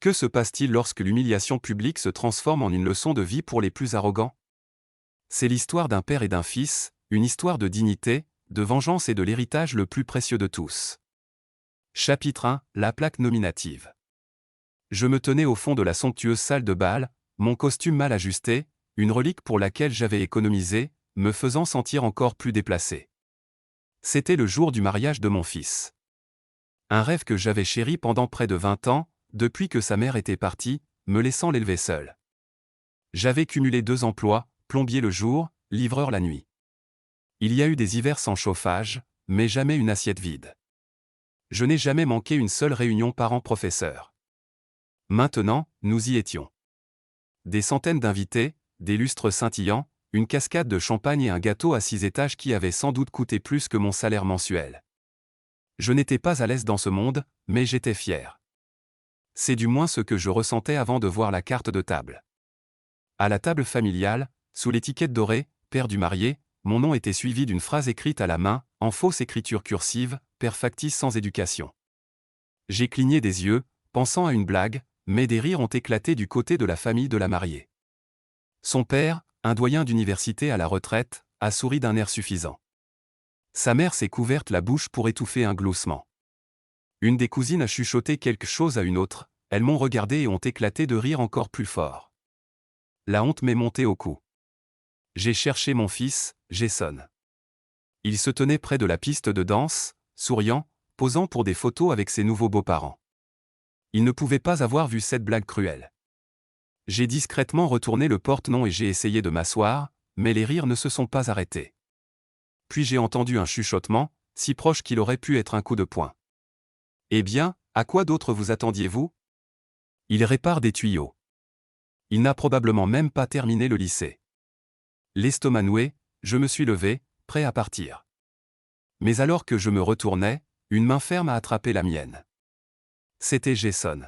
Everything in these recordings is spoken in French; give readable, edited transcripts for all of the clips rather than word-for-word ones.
Que se passe-t-il lorsque l'humiliation publique se transforme en une leçon de vie pour les plus arrogants? C'est l'histoire d'un père et d'un fils, une histoire de dignité, de vengeance et de l'héritage le plus précieux de tous. Chapitre 1, la plaque nominative. Je me tenais au fond de la somptueuse salle de bal, mon costume mal ajusté, une relique pour laquelle j'avais économisé, me faisant sentir encore plus déplacé. C'était le jour du mariage de mon fils. Un rêve que j'avais chéri pendant près de 20 ans, depuis que sa mère était partie, me laissant l'élever seul. J'avais cumulé 2 emplois, plombier le jour, livreur la nuit. Il y a eu des hivers sans chauffage, mais jamais une assiette vide. Je n'ai jamais manqué une seule réunion parents-professeurs. Maintenant, nous y étions. Des centaines d'invités, des lustres scintillants, une cascade de champagne et un gâteau à 6 étages qui avait sans doute coûté plus que mon salaire mensuel. Je n'étais pas à l'aise dans ce monde, mais j'étais fier. C'est du moins ce que je ressentais avant de voir la carte de table. À la table familiale, sous l'étiquette dorée, père du marié, mon nom était suivi d'une phrase écrite à la main, en fausse écriture cursive, père factice sans éducation. J'ai cligné des yeux, pensant à une blague, mais des rires ont éclaté du côté de la famille de la mariée. Son père, un doyen d'université à la retraite, a souri d'un air suffisant. Sa mère s'est couverte la bouche pour étouffer un gloussement. Une des cousines a chuchoté quelque chose à une autre, elles m'ont regardé et ont éclaté de rire encore plus fort. La honte m'est montée au cou. J'ai cherché mon fils, Jason. Il se tenait près de la piste de danse, souriant, posant pour des photos avec ses nouveaux beaux-parents. Il ne pouvait pas avoir vu cette blague cruelle. J'ai discrètement retourné le porte-nom et j'ai essayé de m'asseoir, mais les rires ne se sont pas arrêtés. Puis j'ai entendu un chuchotement, si proche qu'il aurait pu être un coup de poing. Eh bien, à quoi d'autre vous attendiez-vous? Il répare des tuyaux. Il n'a probablement même pas terminé le lycée. L'estomac noué, je me suis levé, prêt à partir. Mais alors que je me retournais, une main ferme a attrapé la mienne. C'était Jason.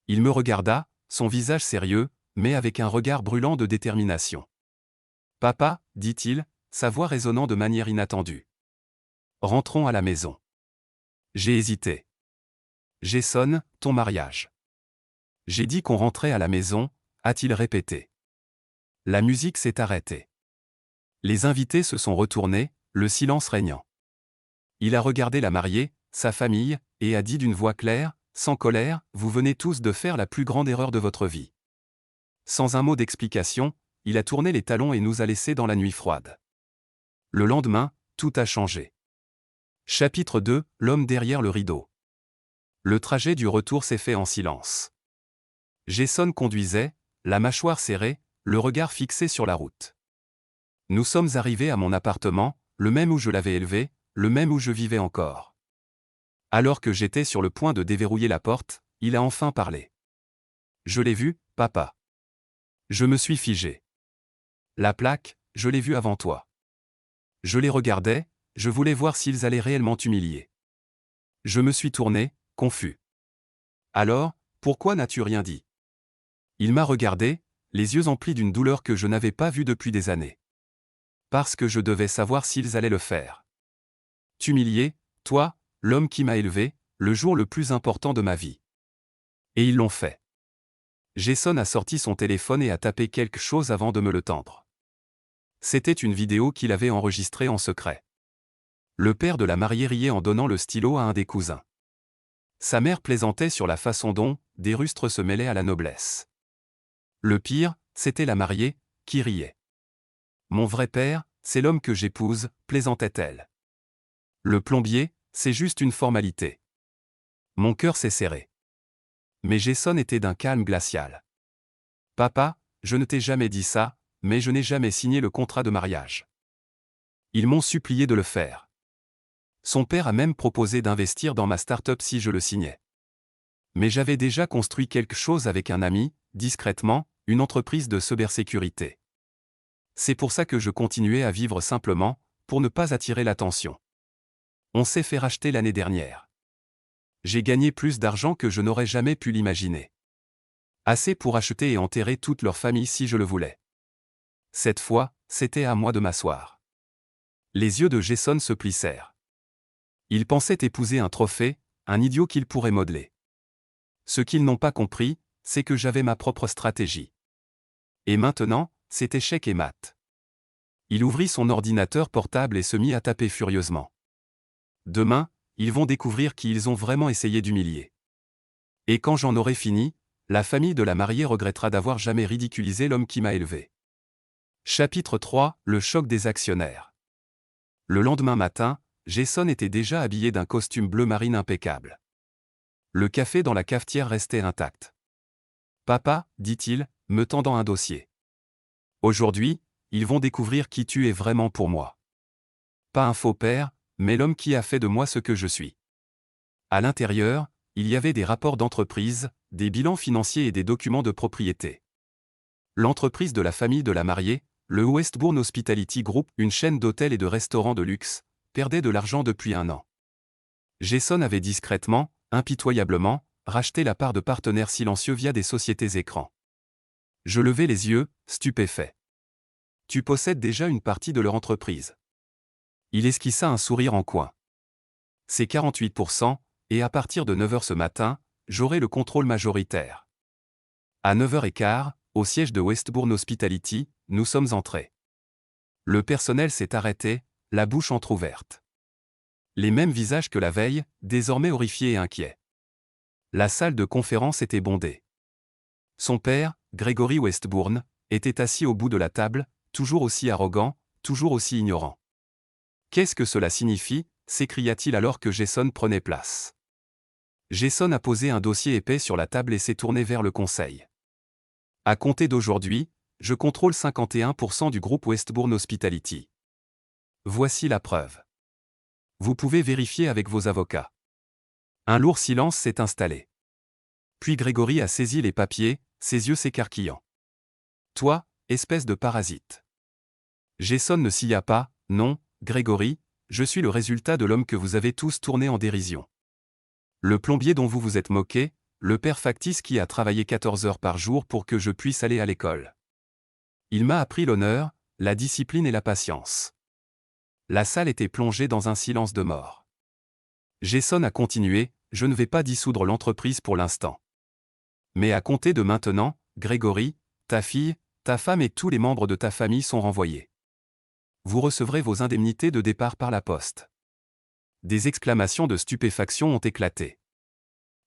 Il me regarda, son visage sérieux, mais avec un regard brûlant de détermination. « Papa, dit-il, sa voix résonnant de manière inattendue. Rentrons à la maison. » J'ai hésité. « Jason, ton mariage. » J'ai dit qu'on rentrait à la maison, a-t-il répété. La musique s'est arrêtée. Les invités se sont retournés, le silence régnant. Il a regardé la mariée, sa famille, et a dit d'une voix claire, sans colère, « Vous venez tous de faire la plus grande erreur de votre vie. » Sans un mot d'explication, il a tourné les talons et nous a laissés dans la nuit froide. Le lendemain, tout a changé. Chapitre 2, l'homme derrière le rideau. Le trajet du retour s'est fait en silence. Jason conduisait, la mâchoire serrée, le regard fixé sur la route. Nous sommes arrivés à mon appartement, le même où je l'avais élevé, le même où je vivais encore. Alors que j'étais sur le point de déverrouiller la porte, il a enfin parlé. « Je l'ai vu, papa. » Je me suis figé. La plaque, je l'ai vue avant toi. Je les regardais, je voulais voir s'ils allaient réellement t'humilier. Je me suis tourné, confus. Alors, pourquoi n'as-tu rien dit? Il m'a regardé, les yeux emplis d'une douleur que je n'avais pas vue depuis des années. Parce que je devais savoir s'ils allaient le faire. T'humilier, toi, l'homme qui m'a élevé, le jour le plus important de ma vie. Et ils l'ont fait. Jason a sorti son téléphone et a tapé quelque chose avant de me le tendre. C'était une vidéo qu'il avait enregistrée en secret. Le père de la mariée riait en donnant le stylo à un des cousins. Sa mère plaisantait sur la façon dont des rustres se mêlaient à la noblesse. Le pire, c'était la mariée, qui riait. Mon vrai père, c'est l'homme que j'épouse, plaisantait-elle. Le plombier, c'est juste une formalité. Mon cœur s'est serré. Mais Jason était d'un calme glacial. Papa, je ne t'ai jamais dit ça, mais je n'ai jamais signé le contrat de mariage. Ils m'ont supplié de le faire. Son père a même proposé d'investir dans ma start-up si je le signais. Mais j'avais déjà construit quelque chose avec un ami, discrètement, une entreprise de cybersécurité. C'est pour ça que je continuais à vivre simplement, pour ne pas attirer l'attention. On s'est fait racheter l'année dernière. J'ai gagné plus d'argent que je n'aurais jamais pu l'imaginer. Assez pour acheter et enterrer toute leur famille si je le voulais. Cette fois, c'était à moi de m'asseoir. Les yeux de Jason se plissèrent. Il pensait épouser un trophée, un idiot qu'il pourrait modeler. Ce qu'ils n'ont pas compris, c'est que j'avais ma propre stratégie. Et maintenant, c'est échec et mat. Il ouvrit son ordinateur portable et se mit à taper furieusement. Demain, ils vont découvrir qui ils ont vraiment essayé d'humilier. Et quand j'en aurai fini, la famille de la mariée regrettera d'avoir jamais ridiculisé l'homme qui m'a élevé. Chapitre 3, le choc des actionnaires. Le lendemain matin, Jason était déjà habillé d'un costume bleu marine impeccable. Le café dans la cafetière restait intact. « Papa, dit-il, me tendant un dossier. Aujourd'hui, ils vont découvrir qui tu es vraiment pour moi. Pas un faux père, mais l'homme qui a fait de moi ce que je suis. » À l'intérieur, il y avait des rapports d'entreprise, des bilans financiers et des documents de propriété. L'entreprise de la famille de la mariée, le Westbourne Hospitality Group, une chaîne d'hôtels et de restaurants de luxe, perdait de l'argent depuis 1 an. Jason avait discrètement, impitoyablement, racheté la part de partenaires silencieux via des sociétés écrans. Je levai les yeux, stupéfait. « Tu possèdes déjà une partie de leur entreprise. » Il esquissa un sourire en coin. « C'est 48%, et à partir de 9h ce matin, j'aurai le contrôle majoritaire. » À 9h15, au siège de Westbourne Hospitality, nous sommes entrés. Le personnel s'est arrêté, la bouche entr'ouverte. Les mêmes visages que la veille, désormais horrifiés et inquiets. La salle de conférence était bondée. Son père, Gregory Westbourne, était assis au bout de la table, toujours aussi arrogant, toujours aussi ignorant. « Qu'est-ce que cela signifie » s'écria-t-il alors que Jason prenait place. Jason a posé un dossier épais sur la table et s'est tourné vers le conseil. « À compter d'aujourd'hui, je contrôle 51% du groupe Westbourne Hospitality. Voici la preuve. Vous pouvez vérifier avec vos avocats. » Un lourd silence s'est installé. Puis Gregory a saisi les papiers, ses yeux s'écarquillant. « Toi, espèce de parasite. » Jason ne sia pas. « Non, Gregory, je suis le résultat de l'homme que vous avez tous tourné en dérision. Le plombier dont vous vous êtes moqué, le père factice qui a travaillé 14 heures par jour pour que je puisse aller à l'école. Il m'a appris l'honneur, la discipline et la patience. » La salle était plongée dans un silence de mort. Jason a continué, « Je ne vais pas dissoudre l'entreprise pour l'instant. Mais à compter de maintenant, Gregory, ta fille, ta femme et tous les membres de ta famille sont renvoyés. Vous recevrez vos indemnités de départ par la poste. » Des exclamations de stupéfaction ont éclaté.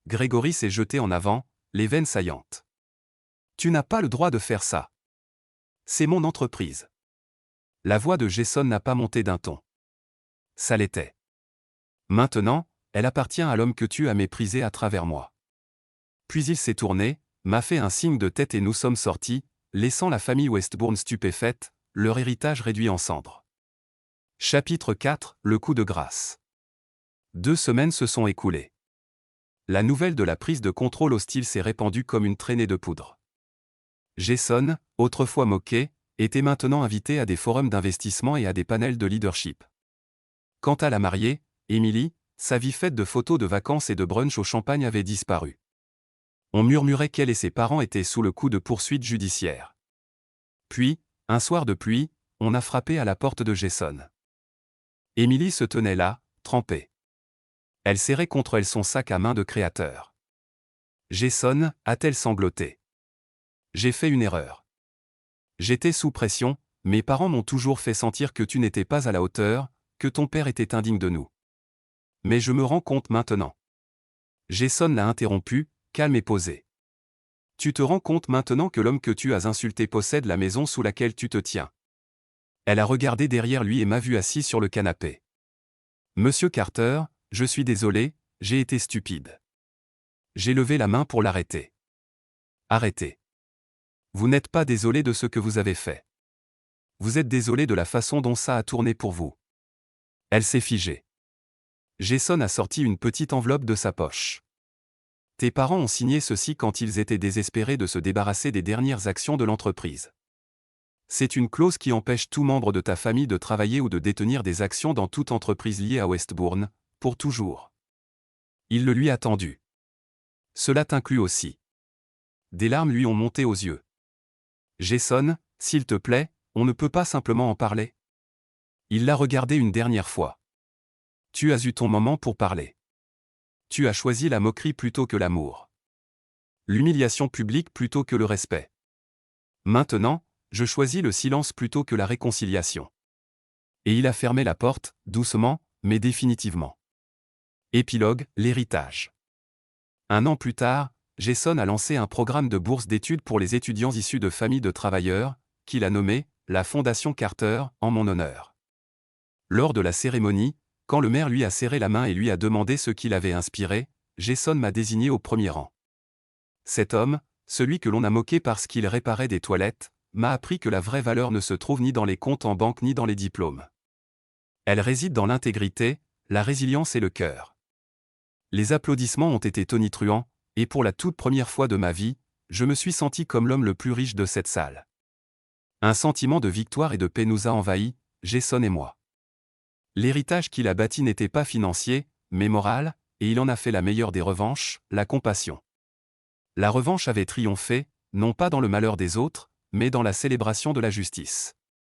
Gregory s'est jeté en avant, les veines saillantes. « Tu n'as pas le droit de faire ça. C'est mon entreprise. » La voix de Jason n'a pas monté d'un ton. Ça l'était. « Maintenant, elle appartient à l'homme que tu as méprisé à travers moi. » Puis il s'est tourné, m'a fait un signe de tête et nous sommes sortis, laissant la famille Westbourne stupéfaite, leur héritage réduit en cendres. Chapitre 4, le coup de grâce. 2 semaines se sont écoulées. La nouvelle de la prise de contrôle hostile s'est répandue comme une traînée de poudre. Jason, autrefois moqué, était maintenant invité à des forums d'investissement et à des panels de leadership. Quant à la mariée, Emily, sa vie faite de photos de vacances et de brunch au champagne avait disparu. On murmurait qu'elle et ses parents étaient sous le coup de poursuites judiciaires. Puis, un soir de pluie, on a frappé à la porte de Jason. Emily se tenait là, trempée. Elle serrait contre elle son sac à main de créateur. « Jason, a-t-elle sangloté. J'ai fait une erreur. J'étais sous pression, mes parents m'ont toujours fait sentir que tu n'étais pas à la hauteur, que ton père était indigne de nous. Mais je me rends compte maintenant. » Jason l'a interrompu, calme et posé. « Tu te rends compte maintenant que l'homme que tu as insulté possède la maison sous laquelle tu te tiens. » Elle a regardé derrière lui et m'a vu assis sur le canapé. « Monsieur Carter, je suis désolé, j'ai été stupide. » J'ai levé la main pour l'arrêter. « Arrêtez. Vous n'êtes pas désolé de ce que vous avez fait. Vous êtes désolé de la façon dont ça a tourné pour vous. » Elle s'est figée. Jason a sorti une petite enveloppe de sa poche. « Tes parents ont signé ceci quand ils étaient désespérés de se débarrasser des dernières actions de l'entreprise. C'est une clause qui empêche tout membre de ta famille de travailler ou de détenir des actions dans toute entreprise liée à Westbourne, pour toujours. » Il le lui a tendu. « Cela t'inclut aussi. » Des larmes lui ont monté aux yeux. « Jason, s'il te plaît, on ne peut pas simplement en parler. » Il l'a regardé une dernière fois. « Tu as eu ton moment pour parler. Tu as choisi la moquerie plutôt que l'amour. L'humiliation publique plutôt que le respect. Maintenant, je choisis le silence plutôt que la réconciliation. Et il a fermé la porte, doucement, mais définitivement. Épilogue, l'héritage. 1 an plus tard, Jason a lancé un programme de bourse d'études pour les étudiants issus de familles de travailleurs, qu'il a nommé la Fondation Carter, en mon honneur. Lors de la cérémonie, quand le maire lui a serré la main et lui a demandé ce qui l'avait inspiré, Jason m'a désigné au premier rang. Cet homme, celui que l'on a moqué parce qu'il réparait des toilettes, m'a appris que la vraie valeur ne se trouve ni dans les comptes en banque ni dans les diplômes. Elle réside dans l'intégrité, la résilience et le cœur. Les applaudissements ont été tonitruants, et pour la toute première fois de ma vie, je me suis senti comme l'homme le plus riche de cette salle. Un sentiment de victoire et de paix nous a envahis, Jason et moi. L'héritage qu'il a bâti n'était pas financier, mais moral, et il en a fait la meilleure des revanches, la compassion. La revanche avait triomphé, non pas dans le malheur des autres, mais dans la célébration de la justice.